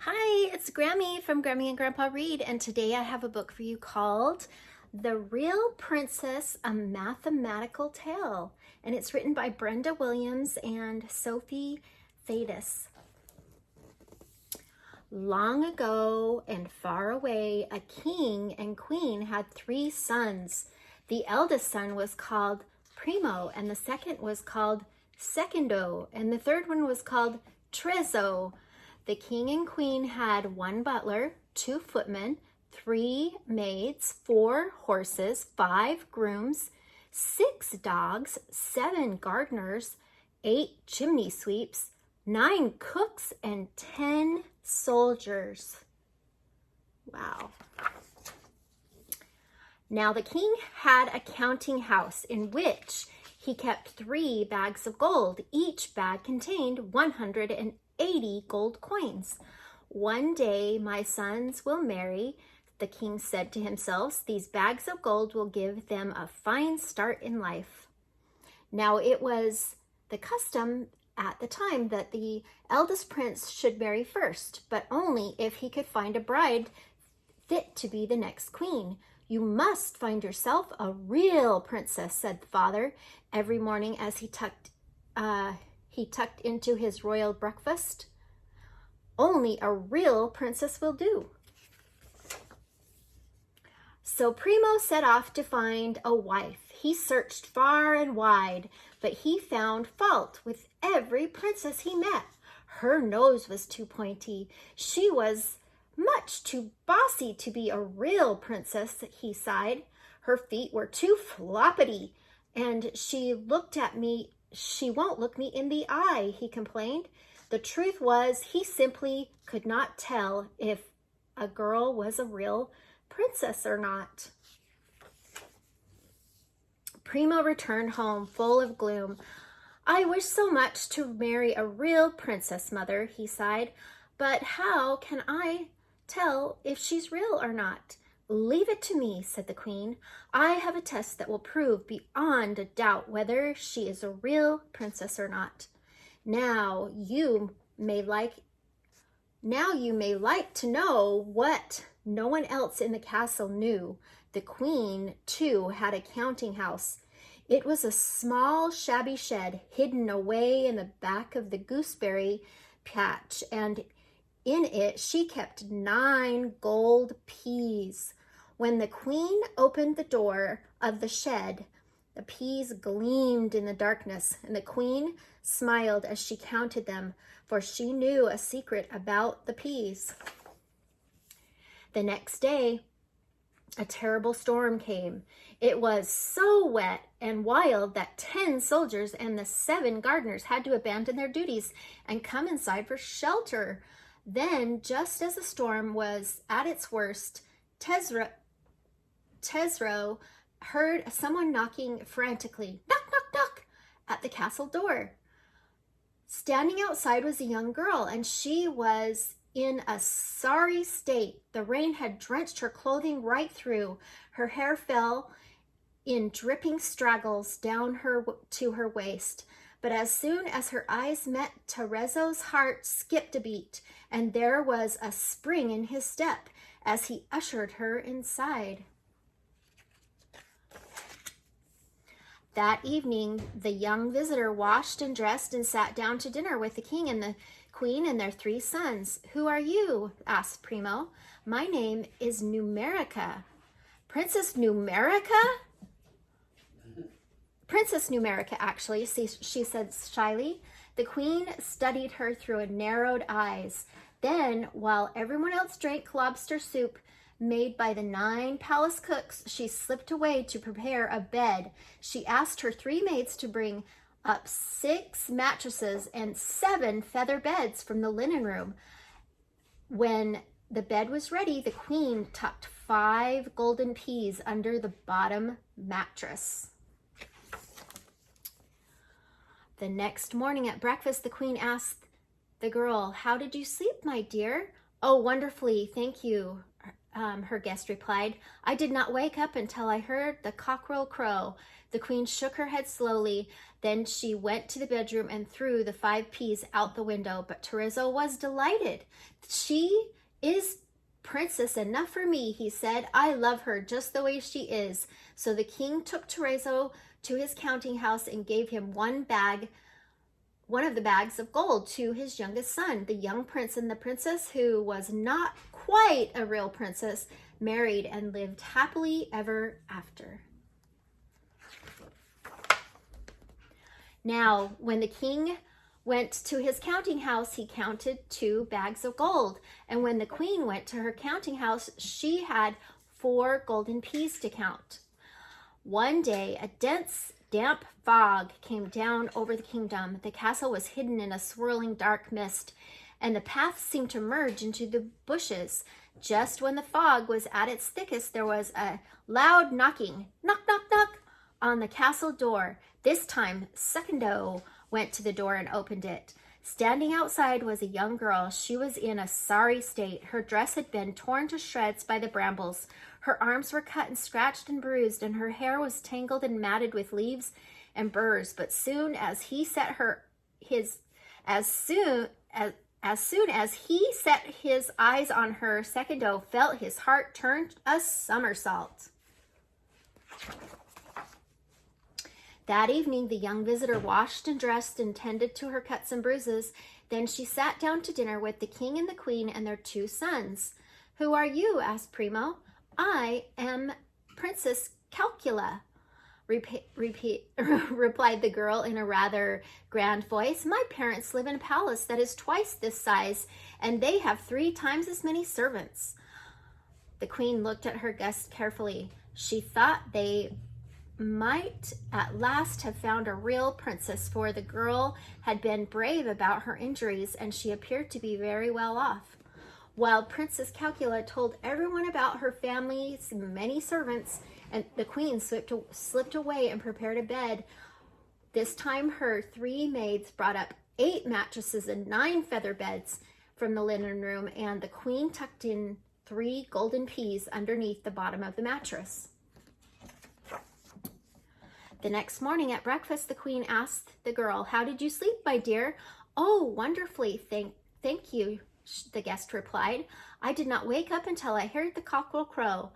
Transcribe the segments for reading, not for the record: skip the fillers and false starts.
Hi, it's Grammy from Grammy and Grandpa Read, and today I have a book for you called The Real Princess, A Mathematical Tale, and it's written by Brenda Williams and Sophie Fatus. Long ago and far away, a king and queen had 3 sons. The eldest son was called Primo, and the second was called Secondo, and the third one was called Trezzo. The king and queen had 1 butler, 2 footmen, 3 maids, 4 horses, 5 grooms, 6 dogs, 7 gardeners, 8 chimney sweeps, 9 cooks, and 10 soldiers. Wow. Now the king had a counting house in which he kept 3 bags of gold. Each bag contained 180 gold coins. One day my sons will marry, the king said to himself. These bags of gold will give them a fine start in life. Now it was the custom at the time that the eldest prince should marry first, but only if he could find a bride fit to be the next queen. You must find yourself a real princess, said the father every morning as he tucked into his royal breakfast. Only a real princess will do. So Primo set off to find a wife. He searched far and wide, but he found fault with every princess he met. Her nose was too pointy. She was much too bossy to be a real princess, he sighed. Her feet were too floppity, and she won't look me in the eye, he complained. The truth was, he simply could not tell if a girl was a real princess or not. Primo returned home full of gloom. I wish so much to marry a real princess, mother, he sighed. But how can I tell if she's real or not? Leave it to me, said the queen. I have a test that will prove beyond a doubt whether she is a real princess or not. Now you may like to know what no one else in the castle knew. The queen, too, had a counting house. It was a small, shabby shed hidden away in the back of the gooseberry patch, and in it she kept 9 gold peas. When the queen opened the door of the shed, the peas gleamed in the darkness, and the queen smiled as she counted them, for she knew a secret about the peas. The next day, a terrible storm came. It was so wet and wild that 10 soldiers and the 7 gardeners had to abandon their duties and come inside for shelter. Then, just as the storm was at its worst, Tesro heard someone knocking frantically, knock, knock, knock, at the castle door. Standing outside was a young girl, and she was in a sorry state. The rain had drenched her clothing right through. Her hair fell in dripping straggles down to her waist. But as soon as her eyes met, Terezzo's heart skipped a beat, and there was a spring in his step as he ushered her inside. That evening, the young visitor washed and dressed and sat down to dinner with the king and the queen and their 3 sons. Who are you? Asked Primo. My name is Numerica. Princess Numerica? Princess Numerica, actually, she said shyly. The queen studied her through narrowed eyes. Then, while everyone else drank lobster soup made by the 9 palace cooks, she slipped away to prepare a bed. She asked her 3 maids to bring up 6 mattresses and 7 feather beds from the linen room. When the bed was ready, the queen tucked 5 golden peas under the bottom mattress. The next morning at breakfast, the queen asked the girl, How did you sleep, my dear? Oh, wonderfully, thank you, her guest replied. I did not wake up until I heard the cockerel crow. The queen shook her head slowly. Then she went to the bedroom and threw the 5 peas out the window. But Teresa was delighted. She is princess enough for me, he said. I love her just the way she is. So the king took Teresa to his counting house and gave him one of the bags of gold to his youngest son. The young prince and the princess, who was not quite a real princess, married and lived happily ever after. Now, when the king went to his counting house, he counted 2 bags of gold. And when the queen went to her counting house, she had 4 golden peas to count. One day, a dense, damp fog came down over the kingdom. The castle was hidden in a swirling dark mist, and the path seemed to merge into the bushes. Just when the fog was at its thickest, there was a loud knocking, knock, knock, knock, on the castle door. This time, Secondo went to the door and opened it. Standing outside was a young girl. She was in a sorry state. Her dress had been torn to shreds by the brambles. Her arms were cut and scratched and bruised, and her hair was tangled and matted with leaves and burrs. But soon as he set his eyes on her, Secondo felt his heart turn a somersault. That evening, the young visitor washed and dressed and tended to her cuts and bruises. Then she sat down to dinner with the king and the queen and their 2 sons. Who are you? Asked Primo. I am Princess Calcula, replied the girl in a rather grand voice. My parents live in a palace that is twice this size, and they have 3 times as many servants. The queen looked at her guests carefully. She thought they might at last have found a real princess, for the girl had been brave about her injuries, and she appeared to be very well off. While Princess Calcula told everyone about her family's many servants, and the queen slipped away and prepared a bed. This time her 3 maids brought up 8 mattresses and 9 feather beds from the linen room, and the queen tucked in 3 golden peas underneath the bottom of the mattress. The next morning at breakfast, the queen asked the girl, How did you sleep, my dear? Oh, wonderfully, thank you, the guest replied. I did not wake up until I heard the cockerel crow.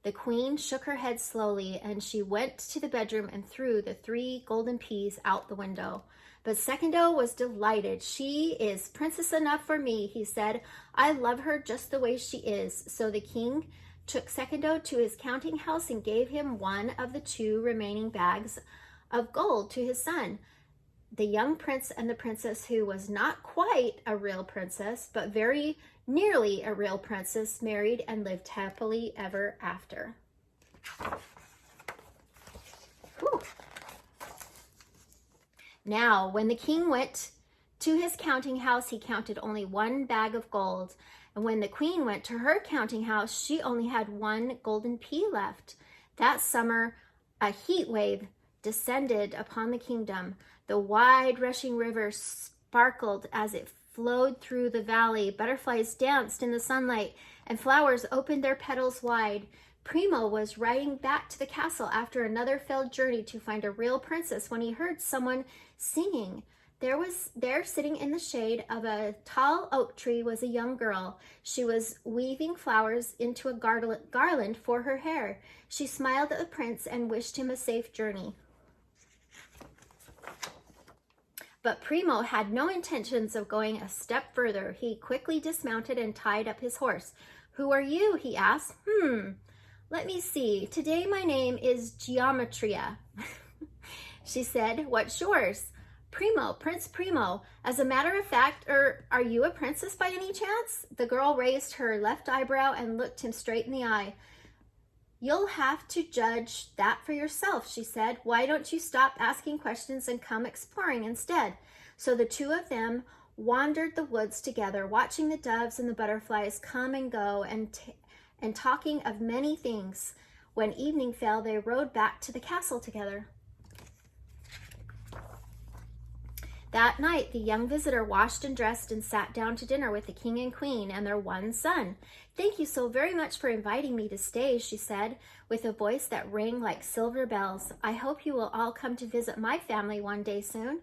The queen shook her head slowly, and she went to the bedroom and threw the 3 golden peas out the window. But Secondo was delighted. She is princess enough for me, he said. I love her just the way she is. So the king took Secondo to his counting house and gave him one of the 2 remaining bags of gold to his son. The young prince and the princess, who was not quite a real princess, but very nearly a real princess, married and lived happily ever after. Whew. Now, when the king went to his counting house, he counted only 1 bag of gold. And when the queen went to her counting house, she only had 1 golden pea left. That summer, a heat wave descended upon the kingdom. The wide rushing river sparkled as it flowed through the valley. Butterflies danced in the sunlight, and flowers opened their petals wide. Primo was riding back to the castle after another failed journey to find a real princess when he heard someone singing. There sitting in the shade of a tall oak tree was a young girl. She was weaving flowers into a garland for her hair. She smiled at the prince and wished him a safe journey. But Primo had no intentions of going a step further. He quickly dismounted and tied up his horse. Who are you? He asked. Let me see. Today my name is Geometria. She said. What's yours? Primo, Prince Primo. As a matter of fact, are you a princess by any chance? The girl raised her left eyebrow and looked him straight in the eye. You'll have to judge that for yourself, she said. Why don't you stop asking questions and come exploring instead? So the 2 of them wandered the woods together, watching the doves and the butterflies come and go and talking of many things. When evening fell, they rode back to the castle together. That night, the young visitor washed and dressed and sat down to dinner with the king and queen and their one son. "Thank you so very much for inviting me to stay," she said, with a voice that rang like silver bells. "I hope you will all come to visit my family one day soon."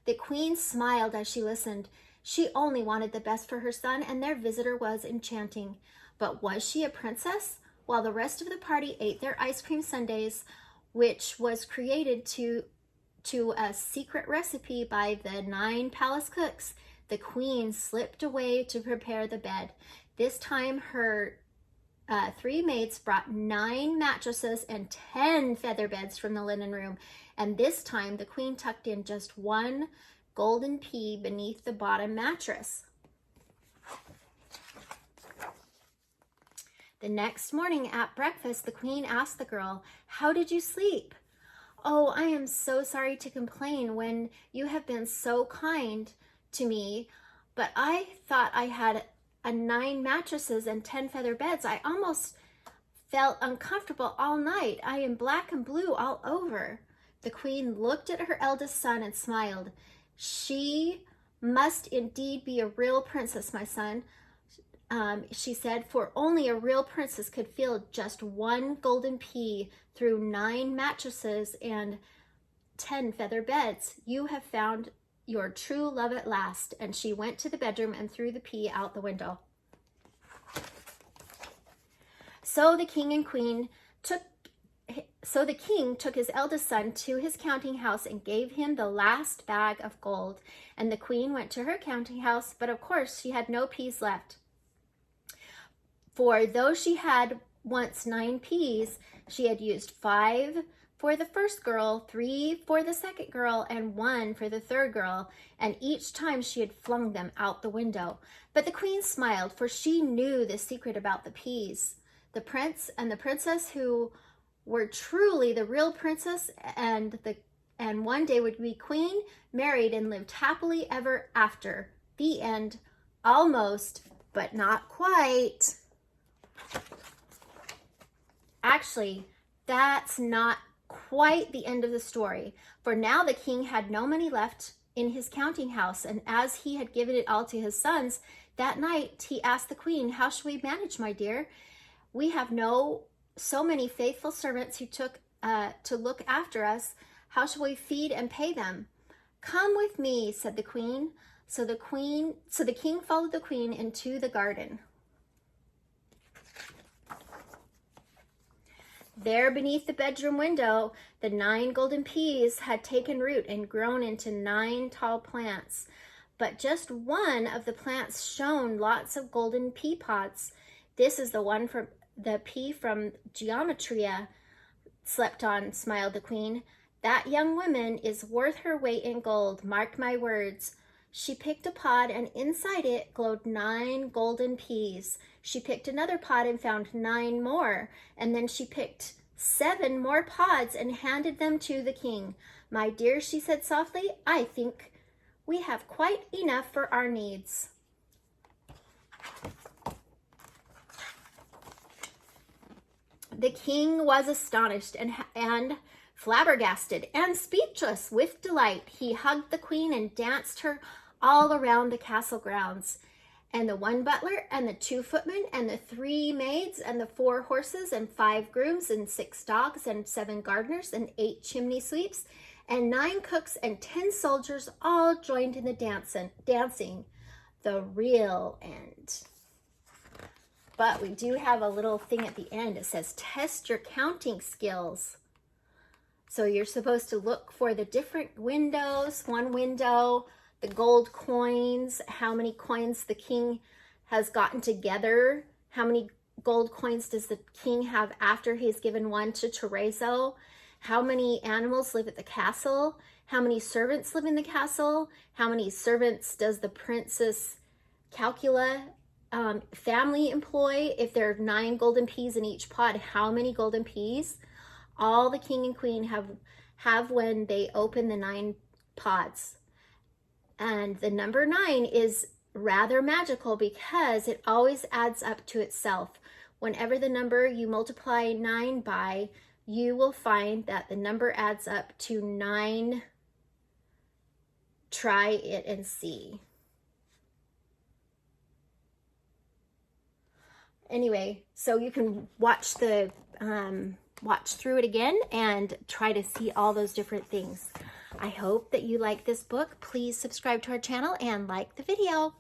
The queen smiled as she listened. She only wanted the best for her son, and their visitor was enchanting. But was she a princess? While the rest of the party ate their ice cream sundaes, which was created to a secret recipe by the 9 palace cooks, the queen slipped away to prepare the bed. This time her 3 maids brought 9 mattresses and 10 feather beds from the linen room, and this time the queen tucked in just 1 golden pea beneath the bottom mattress. The next morning at breakfast, the queen asked the girl, "How did you sleep?" "Oh, I am so sorry to complain when you have been so kind to me, but I thought I had 9 mattresses and 10 feather beds. I almost felt uncomfortable all night. I am black and blue all over." The queen looked at her eldest son and smiled. "She must indeed be a real princess, my son," she said, "for only a real princess could feel just 1 golden pea through 9 mattresses and 10 feather beds. You have found your true love at last." And she went to the bedroom and threw the pea out the window. So the king took his eldest son to his counting house and gave him the last bag of gold. And the queen went to her counting house, but of course she had no peas left. For though she had once 9 peas, she had used 5 for the first girl, 3 for the second girl, and 1 for the third girl, and each time she had flung them out the window. But the queen smiled, for she knew the secret about the peas. The prince and the princess, who were truly the real princess and one day would be queen, married and lived happily ever after. The end. Almost, but not quite. Actually, that's not quite the end of the story, for now the king had no money left in his counting house, and as he had given it all to his sons, that night he asked the queen, "How shall we manage, my dear? We have so many faithful servants who took to look after us. How shall we feed and pay them?" "Come with me," said the queen. So the king followed the queen into the garden. There beneath the bedroom window, the 9 golden peas had taken root and grown into 9 tall plants. But just one of the plants shone lots of golden pea pods. "This is the one from the pea from Geometria slept on," smiled the queen. "That young woman is worth her weight in gold, mark my words." She picked a pod, and inside it glowed 9 golden peas. She picked another pod and found 9 more, and then she picked 7 more pods and handed them to the king. "My dear," she said softly, "I think we have quite enough for our needs." The king was astonished and flabbergasted and speechless with delight. He hugged the queen and danced her all around the castle grounds. And the 1 butler and the 2 footmen and the 3 maids and the 4 horses and 5 grooms and 6 dogs and 7 gardeners and 8 chimney sweeps and 9 cooks and 10 soldiers all joined in the dancing. The real end. But we do have a little thing at the end. It says, "Test your counting skills." So you're supposed to look for the different windows. One window, the gold coins, how many coins the king has gotten together. How many gold coins does the king have after he's given one to Tereso? How many animals live at the castle? How many servants live in the castle? How many servants does the Princess Calcula family employ? If there are 9 golden peas in each pod, how many golden peas? All the king and queen have when they open the 9 pods. And the number 9 is rather magical because it always adds up to itself. Whenever the number you multiply 9 by, you will find that the number adds up to 9 try it and see. Anyway, so you can watch the watch through it again and try to see all those different things. I hope that you like this book. Please subscribe to our channel and like the video.